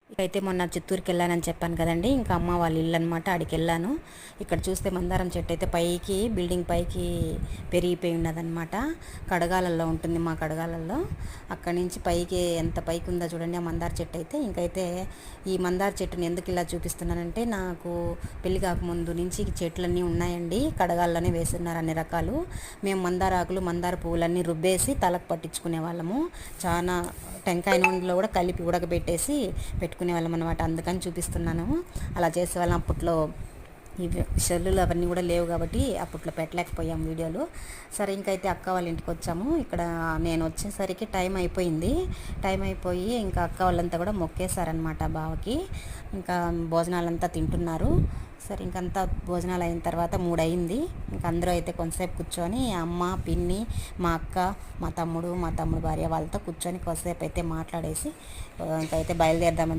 అయితే మొన్న చిత్తూరుకి వెళ్ళానని చెప్పాను కదండి, ఇంకా అమ్మ వాళ్ళ ఇల్లు అనమాట. ఆడికి వెళ్ళాను. ఇక్కడ చూస్తే మందారం చెట్టు అయితే పైకి, బిల్డింగ్ పైకి పెరిగిపోయి ఉన్నదనమాట. కడగాలల్లో ఉంటుంది, మా కడగాలల్లో. అక్కడి నుంచి పైకి ఎంత పైకి ఉందో చూడండి ఆ మందార చెట్టు అయితే. ఇంకైతే ఈ మందార చెట్టుని ఎందుకు ఇలా చూపిస్తున్నానంటే, నాకు పెళ్లి కాకముందు నుంచి ఈ చెట్లన్నీ ఉన్నాయండి. కడగాల్లోనే వేస్తున్నారు అన్ని రకాలు. మేము మందార ఆకులు, మందార పువ్వులన్నీ రుబ్బేసి తలకు పట్టించుకునే వాళ్ళము. చాలా టెంకాయ నూనెలో కూడా కలిపి ఉడకబెట్టేసి పెట్టుకునే వాళ్ళం అనమాట. అందుకని చూపిస్తున్నాను. అలా చేసేవాళ్ళం అప్పట్లో. ఇవి సెల్లులు అవన్నీ కూడా లేవు కాబట్టి అప్పట్లో పెట్టలేకపోయాం వీడియోలు. సరే, ఇంకైతే అక్క వాళ్ళ ఇంటికి వచ్చాము. ఇక్కడ నేను వచ్చేసరికి టైం అయిపోయింది. టైం అయిపోయి ఇంకా అక్క వాళ్ళంతా కూడా మొక్కేశారనమాట బావకి. ఇంకా భోజనాలంతా తింటున్నారు. సరే, ఇంకంతా భోజనాలు అయిన తర్వాత 3 అయింది. ఇంక అందరూ అయితే కొంతసేపు కూర్చొని అమ్మ, పిన్ని, మా అక్క, మా తమ్ముడు భార్య వాళ్ళతో కూర్చొని కొంతసేపు అయితే మాట్లాడేసి ఇంకైతే బయలుదేరదామని